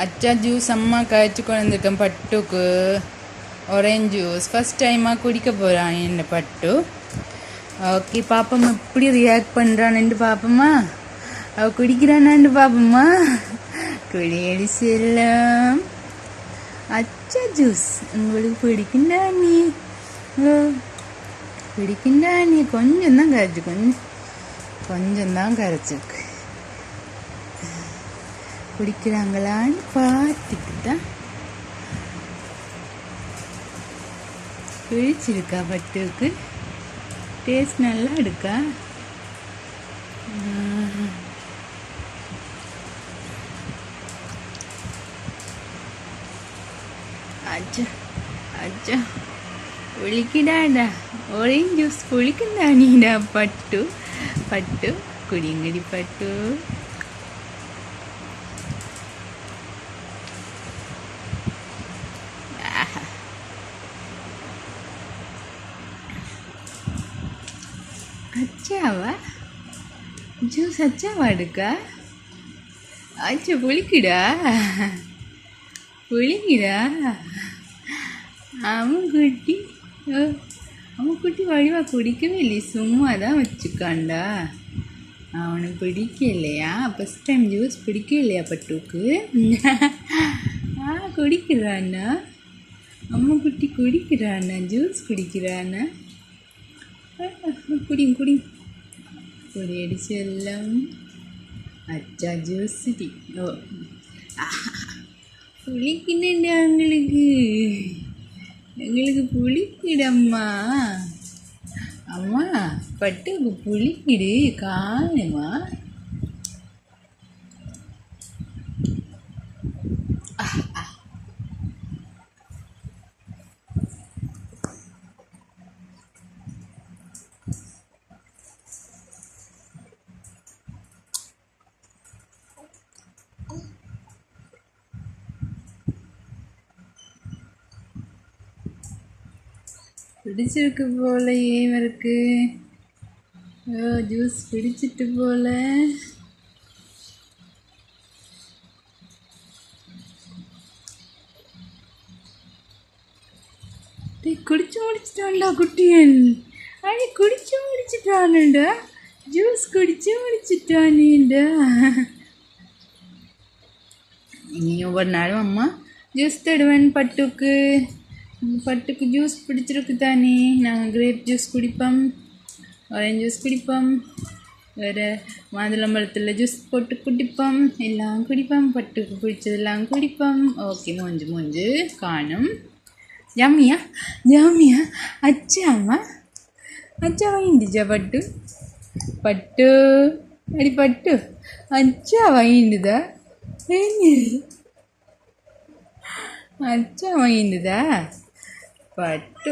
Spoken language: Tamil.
அச்சா ஜூஸ் அம்மா காய்ச்சி கொண்டிருக்கேன் பட்டுக்கு. ஆரஞ்சு ஜூஸ் ஃபஸ்ட் டைமாக குடிக்க போகிறான் என்ன பட்டு. ஓகே பாப்பம்மா எப்படி ரியாக்ட் பண்ணுறான்னு பாப்பம்மா. அவ குடிக்கிறானான்னு பாப்பம்மா. குடியடி செல்லம். அச்சா ஜூஸ் உங்களுக்கு பிடிக்குண்டா நீ? பிடிக்குண்டா நீ? கொஞ்சம் தான் கரைச்சி, கொஞ்சம் தான் கரைச்சிருக்கு. குடிக்கிறாங்களான்னு பார்த்துட்டு தான். பிடிச்சிருக்கா பட்டுக்கு? டேஸ்ட் நல்லா இருக்கா? அச்சா அச்சா புளிக்கிடாடா. ஆரஞ்சு ஜூஸ் புளிக்குண்டா நீடா பட்டு. பட்டு குடிங்கடி பட்டு. அச்சாவா ஜூஸ்? அச்சாவா எடுக்கா? அச்சா புளிக்குடா, புளிக்குடா. அம்முக்குட்டி அம்முக்குட்டி வடிவா குடிக்கவே இல்லையே, சும்மா தான் வச்சுக்காண்டா. அவனுக்கு பிடிக்கலையா? ஃபஸ்ட் டைம் ஜூஸ் பிடிக்கலையா பட்டுக்கு? குடிக்கிறானா அம்முக்குட்டி? குடிக்கிறானா ஜூஸ்? குடிக்கிறானா? குடியும் குடியும் குடியடி செல்லம். அச்சா ஜூஸ் டி. ஓ புளிக்குண்டா எங்களுக்கு, எங்களுக்கு புளிக்கிடம்மா. அம்மா பட்டுக்கு புளிக்கிடு காணுமா? பிடிச்சிருக்கு போல இவருக்கு. ஜூஸ் பிடிச்சிட்டு போல. குடிச்சு முடிச்சிட்டான்டா குட்டியன். அடி குடிச்சு முடிச்சிட்டானுடா. ஜூஸ் குடிச்சு முடிச்சிட்டானேடா. இனி ஒவ்வொரு நாளும் அம்மா ஜூஸ் தடுவேன் பட்டுக்கு. பட்டுக்கு ஜூஸ் பிடிச்சிருக்கு தானே. நாங்கள் கிரேப் ஜூஸ் குடிப்போம், ஆரஞ்சு ஜூஸ் குடிப்போம், வேறு மாதுளம்பழத்தில் ஜூஸ் போட்டு குடிப்போம், எல்லாம் குடிப்போம். பட்டுக்கு பிடிச்சதெல்லாம் குடிப்போம். ஓகே மூஞ்சு மூஞ்சு காணும். ஜாமியா ஜாமியா அச்சாம்மா. அச்சா வாங்கிடுச்சா பட்டு? பட்டு அடி பட்டு அச்சா வாங்கிடுதா? அச்சா வாங்கிடுதா பட்டு?